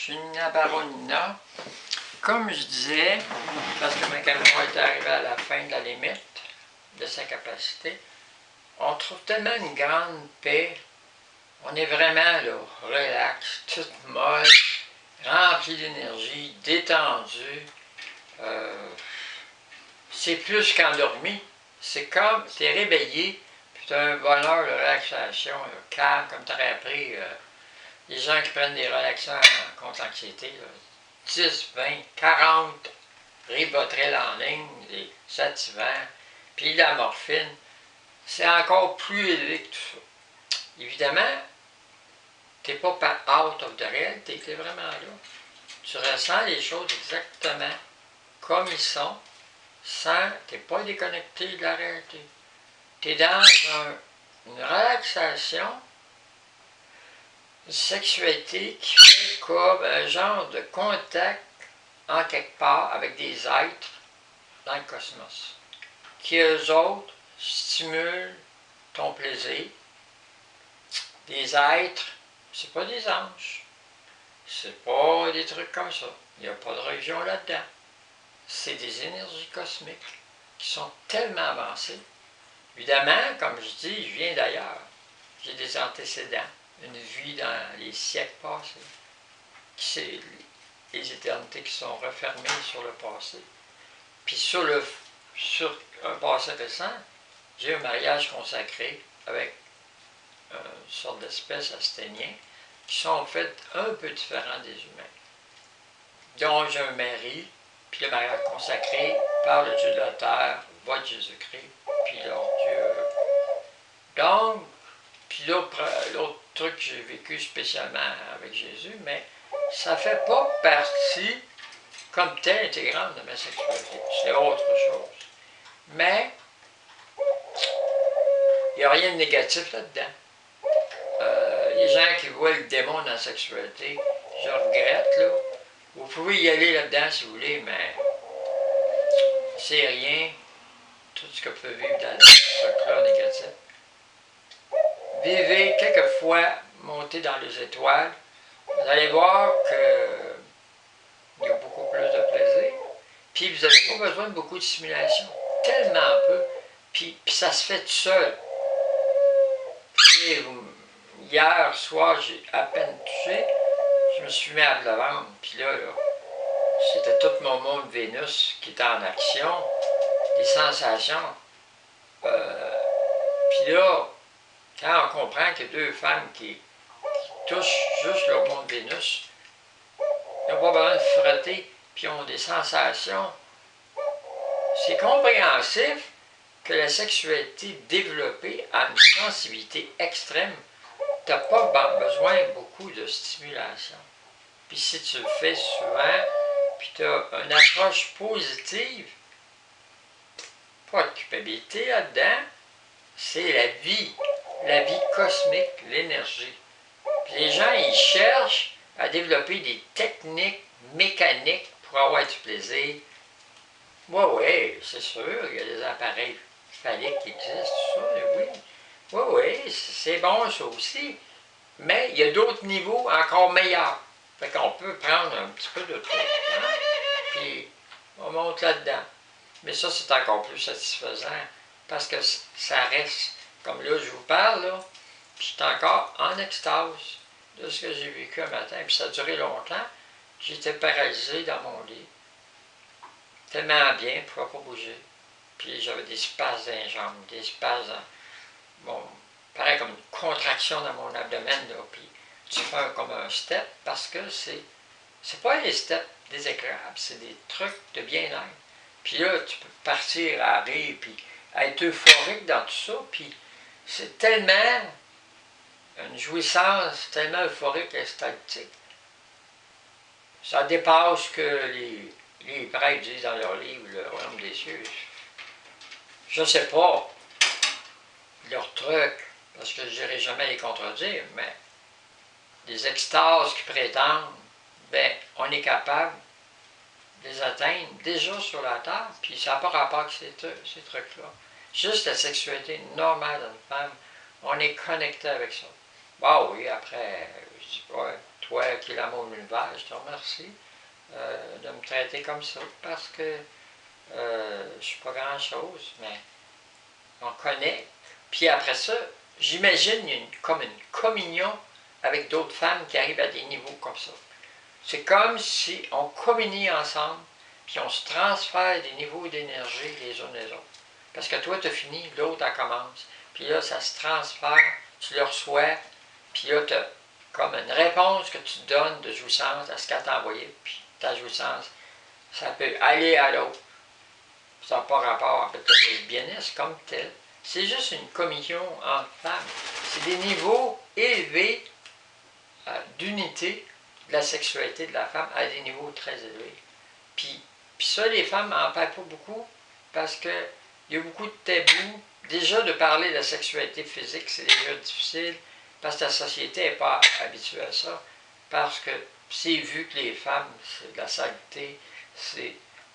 suis Nina Baronina. Comme je disais, parce que ma caméra est arrivée à la fin de la limite de sa capacité, on trouve tellement une grande paix. On est vraiment là, relax, tout molle, rempli d'énergie, détendu. C'est plus qu'endormi. C'est comme, tu es réveillé, puis tu as un bonheur de relaxation, calme, comme tu aurais appris. Les gens qui prennent des relaxants contre l'anxiété, 10, 20, 40 ribotril en ligne, des sativants, puis la morphine, c'est encore plus élevé que tout ça. Évidemment, tu n'es pas out of the reality, tu es vraiment là. Tu ressens les choses exactement comme ils sont, sans, tu n'es pas déconnecté de la réalité. Tu es dans une relaxation, une sexualité qui fait comme un genre de contact en quelque part avec des êtres dans le cosmos, qui eux autres stimulent ton plaisir. Des êtres, c'est pas des anges, c'est pas des trucs comme ça, il n'y a pas de religion là-dedans. C'est des énergies cosmiques qui sont tellement avancées. Évidemment, comme je dis, je viens d'ailleurs, j'ai des antécédents, une vie dans les siècles passés, c'est les éternités qui sont refermées sur le passé. Puis sur un passé récent, j'ai un mariage consacré avec une sorte d'espèce asténien qui sont en fait un peu différents des humains. Donc j'ai un mari, puis le mariage consacré par le Dieu de la terre, votre Jésus-Christ, puis leur Dieu. Donc, puis l'autre truc que j'ai vécu spécialement avec Jésus, mais ça ne fait pas partie comme telle intégrante de ma sexualité. C'est autre chose. Mais, il n'y a rien de négatif là-dedans. Les gens qui voient le démon dans la sexualité, je regrette, là. Vous pouvez y aller là-dedans si vous voulez, mais c'est rien, tout ce que vous pouvez vivre dans ce truc-là négatif. Vivez quelquefois, montez dans les étoiles, vous allez voir qu'il y a beaucoup plus de plaisir, puis vous n'avez pas besoin de beaucoup de stimulation, tellement peu, puis ça se fait tout seul. Et hier soir, j'ai à peine touché, je me suis mis à le ventre, puis là, c'était tout mon monde Vénus qui était en action, des sensations. Puis là, quand on comprend qu'il y a deux femmes qui touchent juste leur monde Vénus, ils n'ont pas besoin de frotter, puis ils ont des sensations. C'est compréhensif que la sexualité développée a une sensibilité extrême. Tu n'as pas besoin de beaucoup de stimulation. Puis si tu le fais souvent, puis tu as une approche positive, pas de culpabilité là-dedans, c'est la vie cosmique, l'énergie. Puis les gens, ils cherchent à développer des techniques mécaniques pour avoir du plaisir. Oui, c'est sûr, il y a des appareils phalliques qui existent, tout ça, oui. Oui, c'est bon ça aussi. Mais il y a d'autres niveaux encore meilleurs. Fait qu'on peut prendre un petit peu de tout, hein? Puis on monte là-dedans. Mais ça, c'est encore plus satisfaisant parce que ça reste, comme là, je vous parle, là, puis je suis encore en extase de ce que j'ai vécu un matin. Puis ça a duré longtemps. J'étais paralysé dans mon lit. Tellement bien, je ne pouvais pas bouger. Puis j'avais des spasmes dans les jambes, des spasmes, bon, pareil comme une contraction dans mon abdomen, là, puis tu fais comme un step, parce que c'est pas les steps désagréables, c'est des trucs de bien-être. Puis là, tu peux partir à rire, puis à être euphorique dans tout ça, puis c'est tellement une jouissance, tellement euphorique et extatique. Ça dépasse ce que les prêtres disent dans leur livre, le royaume des cieux. Je ne sais pas leur truc, parce que je n'irai jamais les contredire, mais des extases qui prétendent, ben, on est capable de les atteindre déjà sur la Terre, puis ça n'a pas rapport avec ces trucs-là. Juste la sexualité normale d'une femme, on est connecté avec ça. Bah oui, après, je dis, ouais, toi qui es l'amour de l'univers, je te remercie de me traiter comme ça, parce que je suis pas grand-chose, mais on connaît. Puis après ça, j'imagine comme une communion avec d'autres femmes qui arrivent à des niveaux comme ça. C'est comme si on communie ensemble, puis on se transfère des niveaux d'énergie les uns les autres. Parce que toi, tu as fini, l'autre, elle commence. Puis là, ça se transfère, tu le reçois, puis là, tu as comme une réponse que tu donnes de jouissance à ce qu'elle t'a envoyé, puis ta jouissance, ça peut aller à l'autre. Ça n'a pas rapport avec le bien-être comme tel. C'est juste une communion entre femmes. C'est des niveaux élevés d'unité de la sexualité de la femme à des niveaux très élevés. Puis ça, les femmes n'en parlent pas beaucoup parce qu'il y a beaucoup de tabous. Déjà, de parler de la sexualité physique, c'est déjà difficile parce que la société n'est pas habituée à ça. Parce que c'est vu que les femmes, c'est de la saleté,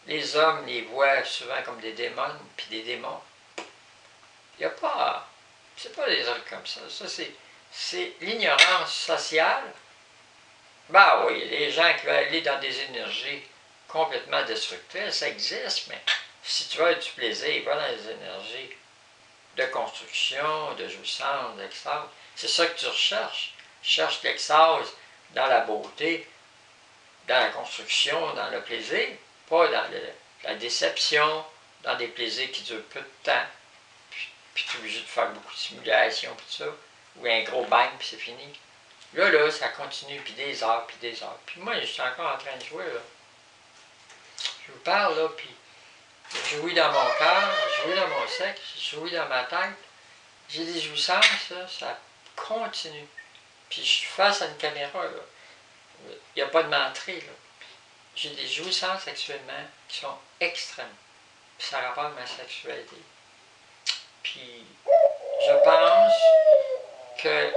les hommes les voient souvent comme des démons, puis des démons. Il n'y a pas... C'est pas des trucs comme ça. Ça, c'est l'ignorance sociale. Ben oui, les gens qui veulent aller dans des énergies complètement destructrices, ça existe, mais si tu veux du plaisir, va dans les énergies de construction, de jouissance, d'extase. C'est ça que tu recherches. Tu cherches l'extase dans la beauté, dans la construction, dans le plaisir, pas dans la déception, dans des plaisirs qui durent peu de temps, puis tu es obligé de faire beaucoup de simulations, puis tout ça, ou un gros bang, puis c'est fini. Là, ça continue, puis des heures, puis des heures. Puis moi, je suis encore en train de jouer, là. Je vous parle, là, puis je jouis dans mon cœur, je jouis dans mon sexe, je jouis dans ma tête. J'ai des jouissances, là, ça continue. Puis je suis face à une caméra, là. Il n'y a pas de menterie, là. J'ai des jouissances sexuellement qui sont extrêmes. Puis ça rapporte à ma sexualité. Puis je pense que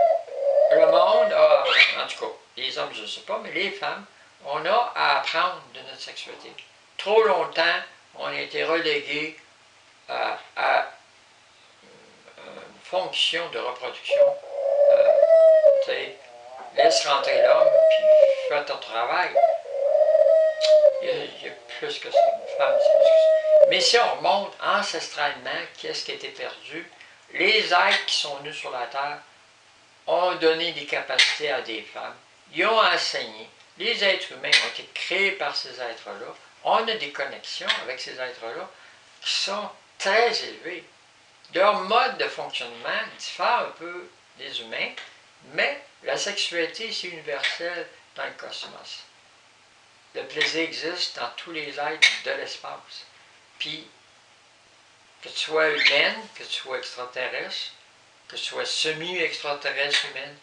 le monde a, en tout cas, les hommes, je ne sais pas, mais les femmes, on a à apprendre de notre sexualité. Trop longtemps, on a été relégués à une fonction de reproduction. Laisse rentrer l'homme, puis fais ton travail. Il y a plus que ça. Une femme, c'est plus que ça. Mais si on remonte ancestralement, qu'est-ce qui a été perdu? Les êtres qui sont venus sur la Terre ont donné des capacités à des femmes. Ils ont enseigné. Les êtres humains ont été créés par ces êtres-là. On a des connexions avec ces êtres-là qui sont très élevées. Leur mode de fonctionnement diffère un peu des humains, mais la sexualité, c'est universel dans le cosmos. Le plaisir existe dans tous les êtres de l'espace. Puis, que tu sois humaine, que tu sois extraterrestre, que tu sois semi-extraterrestre humaine,